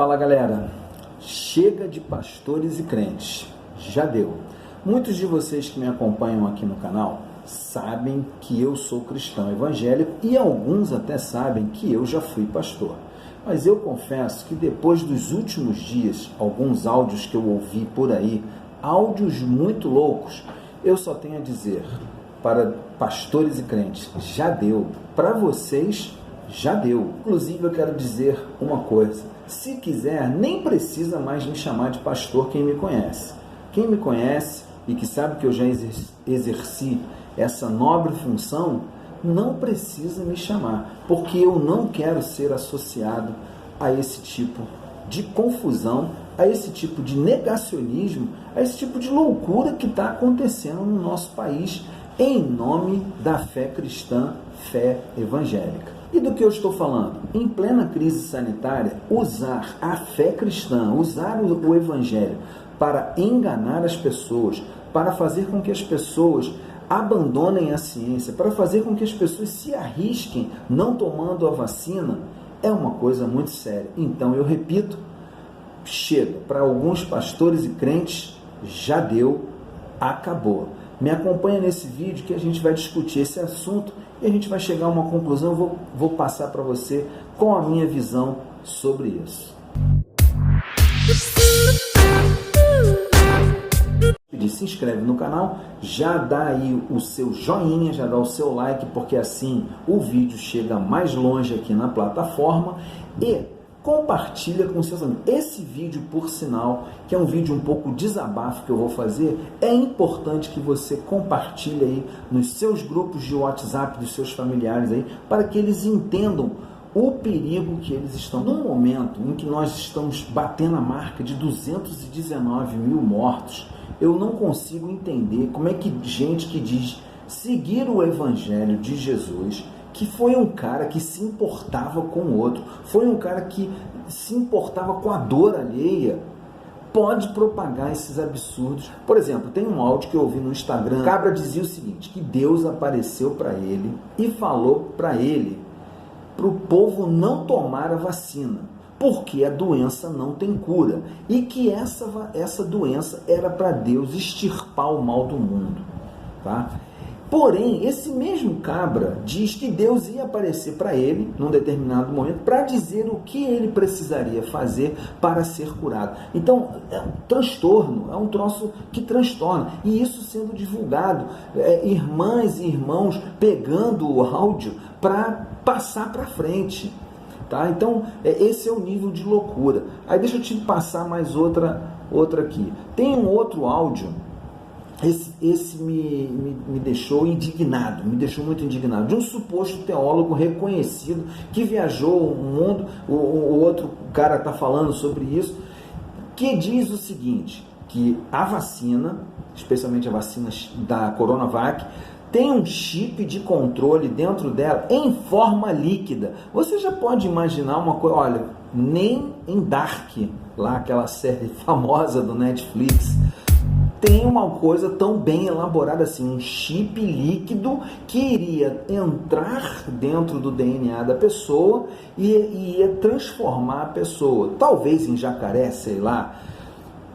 Fala galera, chega de pastores e crentes, já deu. Muitos de vocês que me acompanham aqui no canal sabem que eu sou cristão evangélico e alguns até sabem que eu já fui pastor. Mas eu confesso que depois dos últimos dias, alguns áudios que eu ouvi por aí, áudios muito loucos, eu só tenho a dizer para pastores e crentes, já deu. Para vocês, já deu. Inclusive eu quero dizer uma coisa, se quiser, nem precisa mais me chamar de pastor quem me conhece. Quem me conhece e que sabe que eu já exerci essa nobre função, não precisa me chamar, porque eu não quero ser associado a esse tipo de confusão, a esse tipo de negacionismo, a esse tipo de loucura que está acontecendo no nosso país em nome da fé cristã, fé evangélica. E do que eu estou falando? Em plena crise sanitária, usar a fé cristã, usar o evangelho para enganar as pessoas, para fazer com que as pessoas abandonem a ciência, para fazer com que as pessoas se arrisquem não tomando a vacina, é uma coisa muito séria. Então, eu repito, chega. Para alguns pastores e crentes, já deu, acabou. Me acompanha nesse vídeo que a gente vai discutir esse assunto e a gente vai chegar a uma conclusão. Eu vou passar para você com a minha visão sobre isso. Se inscreve no canal, já dá aí o seu joinha, já dá o seu like, porque assim o vídeo chega mais longe aqui na plataforma, e compartilha com seus amigos. Esse vídeo, por sinal, que é um vídeo um pouco desabafo que eu vou fazer, é importante que você compartilhe aí nos seus grupos de WhatsApp dos seus familiares aí, para que eles entendam o perigo que eles estão. No momento em que nós estamos batendo a marca de 219 mil mortos, eu não consigo entender como é que gente que diz seguir o evangelho de Jesus, que foi um cara que se importava com o outro, foi um cara que se importava com a dor alheia, pode propagar esses absurdos. Por exemplo, tem um áudio que eu ouvi no Instagram, o cabra dizia o seguinte, que Deus apareceu para ele e falou para ele, para o povo não tomar a vacina, porque a doença não tem cura, e que essa doença era para Deus extirpar o mal do mundo, tá? Porém, esse mesmo cabra diz que Deus ia aparecer para ele, num determinado momento, para dizer o que ele precisaria fazer para ser curado. Então, é um transtorno, é um troço que transtorna. E isso sendo divulgado, irmãs e irmãos pegando o áudio para passar para frente. Tá? Então, esse é o nível de loucura. Aí deixa eu te passar mais outra aqui. Tem um outro áudio. Esse me deixou indignado, me deixou muito indignado, de um suposto teólogo reconhecido que viajou o mundo, o outro cara está falando sobre isso, que diz o seguinte, que a vacina, especialmente a vacina da Coronavac, tem um chip de controle dentro dela em forma líquida. Você já pode imaginar uma coisa, olha, nem em Dark, lá aquela série famosa do Netflix, tem uma coisa tão bem elaborada assim, um chip líquido que iria entrar dentro do DNA da pessoa e ia transformar a pessoa, talvez em jacaré, sei lá.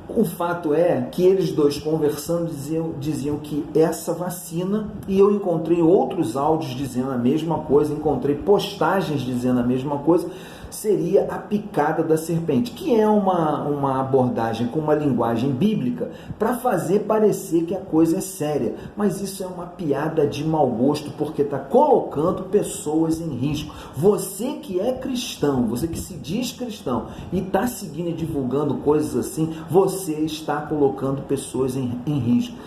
O fato é que eles dois conversando diziam que essa vacina, e eu encontrei outros áudios dizendo a mesma coisa, encontrei postagens dizendo a mesma coisa, seria a picada da serpente, que é uma abordagem com uma linguagem bíblica para fazer parecer que a coisa é séria, mas isso é uma piada de mau gosto, porque está colocando pessoas em risco. Você que é cristão, você que se diz cristão e está seguindo e divulgando coisas assim, você está colocando pessoas em risco.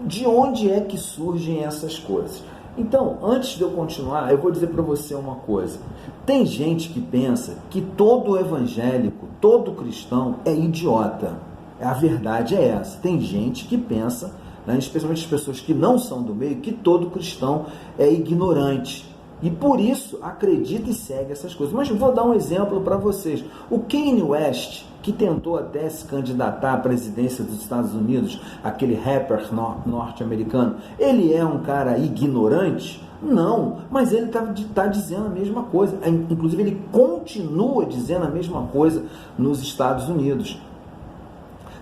De onde é que surgem essas coisas? Então, antes de eu continuar, eu vou dizer para você uma coisa. Tem gente que pensa que todo evangélico, todo cristão é idiota. A verdade é essa. Tem gente que pensa, né, especialmente as pessoas que não são do meio, que todo cristão é ignorante. E por isso acredita e segue essas coisas. Mas vou dar um exemplo para vocês. O Kanye West, que tentou até se candidatar à presidência dos Estados Unidos, aquele rapper norte-americano, ele é um cara ignorante? Não, mas ele está dizendo a mesma coisa. Inclusive, ele continua dizendo a mesma coisa nos Estados Unidos.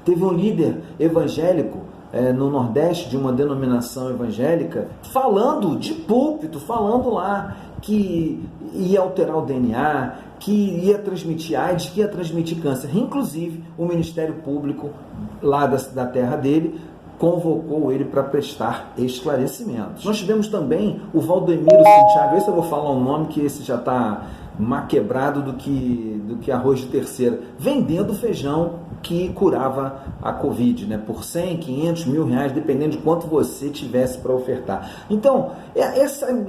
Teve um líder evangélico no Nordeste, de uma denominação evangélica, falando de púlpito, falando lá que ia alterar o DNA, que ia transmitir AIDS, que ia transmitir câncer. Inclusive, o Ministério Público lá da terra dele convocou ele para prestar esclarecimentos. Nós tivemos também o Valdemiro Santiago. Esse eu vou falar um nome que esse já está mais quebrado do que arroz de terceira, vendendo feijão que curava a Covid, né? Por 100, 500, R$1.000, dependendo de quanto você tivesse para ofertar. Então,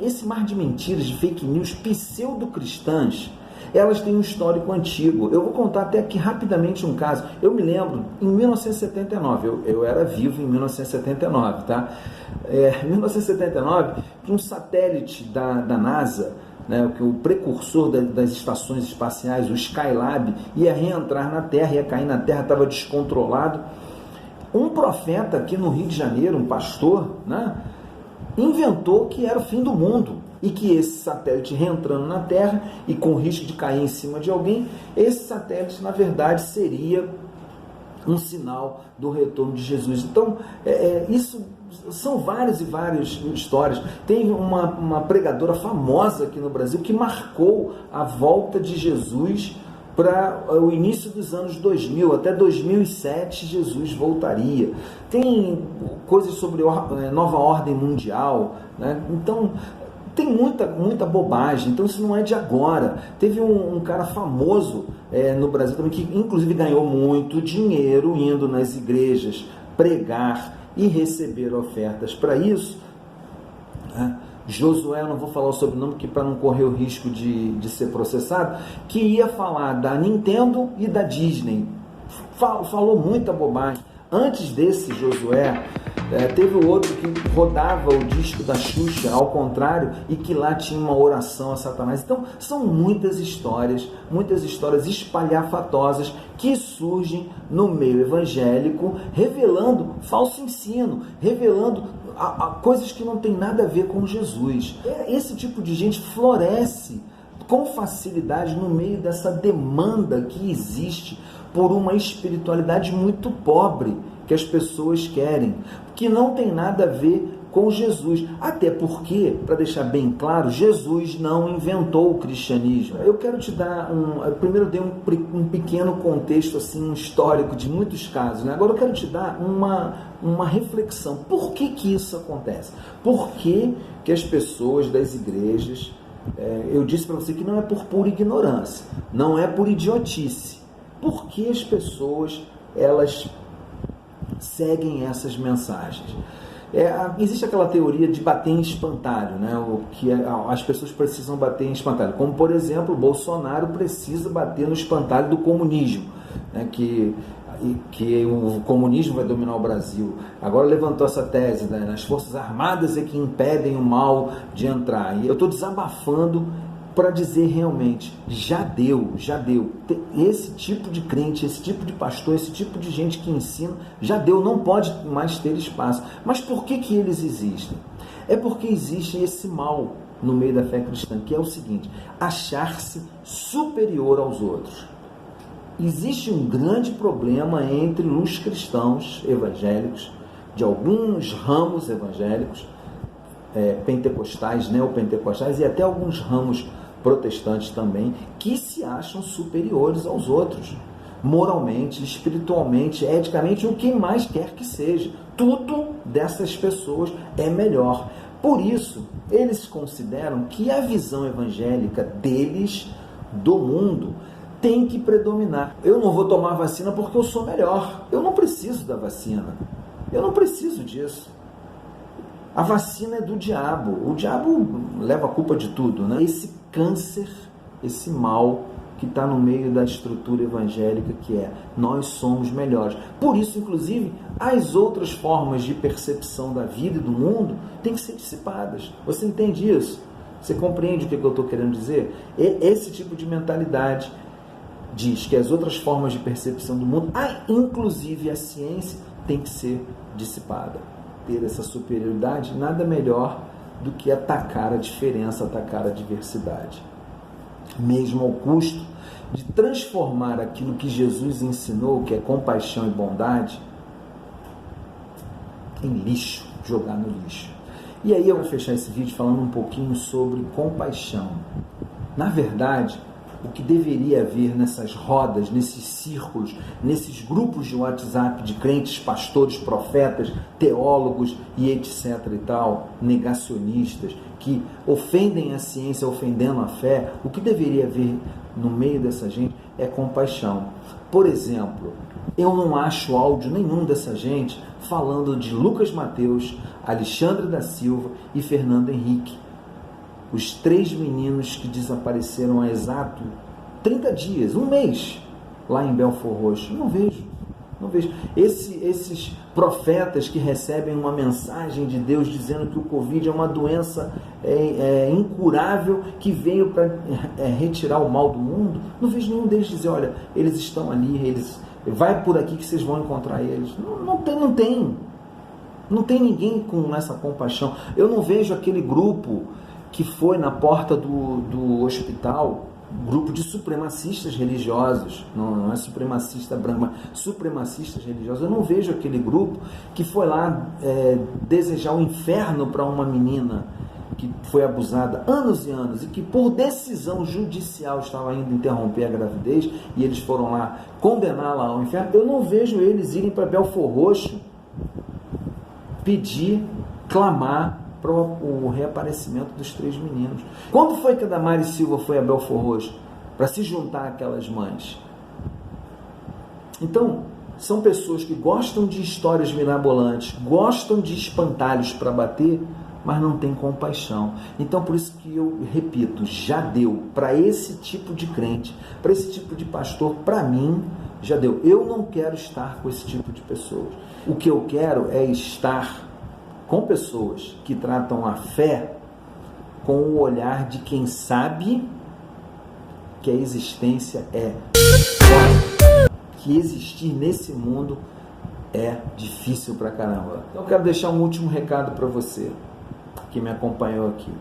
esse mar de mentiras, de fake news pseudo-cristãs, elas têm um histórico antigo. Eu vou contar até aqui rapidamente um caso. Eu me lembro, em 1979, eu era vivo em 1979, tá? Em 1979, um satélite da NASA, né, o precursor das estações espaciais, o Skylab, ia reentrar na Terra, ia cair na Terra, estava descontrolado. Um profeta aqui no Rio de Janeiro, um pastor, né, inventou que era o fim do mundo e que esse satélite reentrando na Terra e com risco de cair em cima de alguém, esse satélite, na verdade, seria um sinal do retorno de Jesus. Então, isso são várias e várias histórias. Tem uma pregadora famosa aqui no Brasil que marcou a volta de Jesus para o início dos anos 2000, até 2007 Jesus voltaria. Tem coisas sobre nova ordem mundial, né? Então, tem muita bobagem. Então isso não é de agora. Teve um cara famoso no Brasil também, que inclusive ganhou muito dinheiro indo nas igrejas pregar e receber ofertas para isso. Josué, eu não vou falar o sobrenome para não correr o risco de ser processado, que ia falar da Nintendo e da Disney. Falou muita bobagem. Antes desse Josué, teve o outro que rodava o disco da Xuxa ao contrário e que lá tinha uma oração a Satanás. Então, são muitas histórias espalhafatosas que surgem no meio evangélico, revelando falso ensino, revelando coisas que não tem nada a ver com Jesus. Esse tipo de gente floresce com facilidade no meio dessa demanda que existe por uma espiritualidade muito pobre que as pessoas querem, que não tem nada a ver com Jesus. Até porque, para deixar bem claro, Jesus não inventou o cristianismo. Eu quero te dar primeiro eu dei um pequeno contexto assim, histórico de muitos casos, né? Agora eu quero te dar uma reflexão. Por que isso acontece? Por que as pessoas das igrejas, eu disse para você que não é por pura ignorância, não é por idiotice. Por que as pessoas, elas seguem essas mensagens? Existe aquela teoria de bater em espantalho, né? Que as pessoas precisam bater em espantalho. Como, por exemplo, o Bolsonaro precisa bater no espantalho do comunismo, né? Que o comunismo vai dominar o Brasil. Agora levantou essa tese, né? As Forças Armadas é que impedem o mal de entrar. E eu estou desabafando para dizer realmente, já deu. Esse tipo de crente, esse tipo de pastor, esse tipo de gente que ensina, já deu, não pode mais ter espaço. Mas por que eles existem? É porque existe esse mal no meio da fé cristã, que é o seguinte: achar-se superior aos outros. Existe um grande problema entre os cristãos evangélicos, de alguns ramos evangélicos, pentecostais, neopentecostais e até alguns ramos protestantes também, que se acham superiores aos outros, moralmente, espiritualmente, eticamente, o que mais quer que seja. Tudo dessas pessoas é melhor. Por isso, eles consideram que a visão evangélica deles, do mundo, tem que predominar. Eu não vou tomar vacina porque eu sou melhor. Eu não preciso da vacina. Eu não preciso disso. A vacina é do diabo. O diabo leva a culpa de tudo, né? Esse câncer, esse mal que está no meio da estrutura evangélica, que é nós somos melhores. Por isso, inclusive, as outras formas de percepção da vida e do mundo têm que ser dissipadas. Você entende isso? Você compreende o que eu estou querendo dizer? Esse tipo de mentalidade diz que as outras formas de percepção do mundo, inclusive a ciência, tem que ser dissipada. Ter essa superioridade, nada melhor do que atacar a diferença, atacar a diversidade. Mesmo ao custo de transformar aquilo que Jesus ensinou, que é compaixão e bondade, em lixo, jogar no lixo. E aí eu vou fechar esse vídeo falando um pouquinho sobre compaixão. Na verdade, o que deveria haver nessas rodas, nesses círculos, nesses grupos de WhatsApp de crentes, pastores, profetas, teólogos e etc e tal, negacionistas, que ofendem a ciência, ofendendo a fé, o que deveria haver no meio dessa gente é compaixão. Por exemplo, eu não acho áudio nenhum dessa gente falando de Lucas Mateus, Alexandre da Silva e Fernando Henrique. Os 3 meninos que desapareceram há exato 30 dias, um mês, lá em Belford Roxo. Não vejo. Esses profetas que recebem uma mensagem de Deus dizendo que o Covid é uma doença incurável que veio para retirar o mal do mundo, não vejo nenhum deles dizer, olha, eles estão ali, vai por aqui que vocês vão encontrar eles. Não tem ninguém com essa compaixão. Eu não vejo aquele grupo que foi na porta do hospital, grupo de supremacistas religiosos, não é supremacista branco, mas supremacistas religiosos. Eu não vejo aquele grupo que foi lá desejar o inferno para uma menina que foi abusada anos e anos e que por decisão judicial estava indo interromper a gravidez e eles foram lá condená-la ao inferno. Eu não vejo eles irem para Belford Roxo pedir, clamar para o reaparecimento dos 3 meninos. Quando foi que a Damares Silva foi a Belford Roxo para se juntar àquelas mães? Então, são pessoas que gostam de histórias mirabolantes, gostam de espantalhos para bater, mas não têm compaixão. Então, por isso que eu repito, já deu para esse tipo de crente, para esse tipo de pastor, para mim, já deu. Eu não quero estar com esse tipo de pessoas. O que eu quero é estar com pessoas que tratam a fé com o olhar de quem sabe que a existência é foda, que existir nesse mundo é difícil pra caramba. Então eu quero deixar um último recado para você que me acompanhou aqui.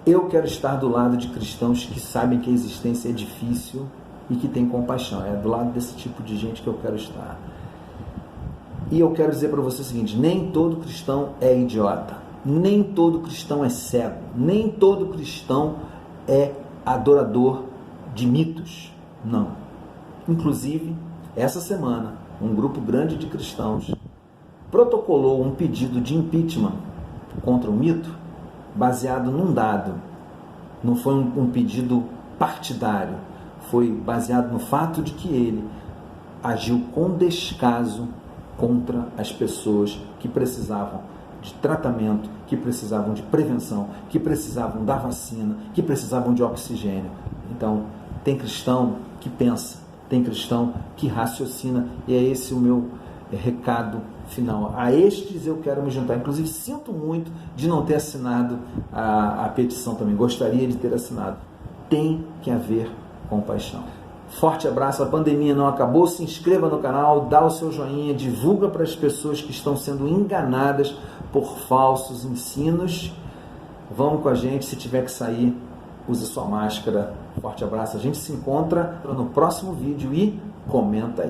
Eu quero estar do lado de cristãos que sabem que a existência é difícil e que tem compaixão. É do lado desse tipo de gente que eu quero estar. E eu quero dizer para você o seguinte, nem todo cristão é idiota, nem todo cristão é cego, nem todo cristão é adorador de mitos, não. Inclusive, essa semana, um grupo grande de cristãos protocolou um pedido de impeachment contra o mito baseado num dado. Não foi um pedido partidário, foi baseado no fato de que ele agiu com descaso contra as pessoas que precisavam de tratamento, que precisavam de prevenção, que precisavam da vacina, que precisavam de oxigênio. Então, tem cristão que pensa, tem cristão que raciocina, e é esse o meu recado final. A estes eu quero me juntar. Inclusive, sinto muito de não ter assinado a petição também. Gostaria de ter assinado. Tem que haver compaixão. Forte abraço, a pandemia não acabou, se inscreva no canal, dá o seu joinha, divulga para as pessoas que estão sendo enganadas por falsos ensinos. Vamos com a gente, se tiver que sair, use sua máscara. Forte abraço, a gente se encontra no próximo vídeo e comenta aí.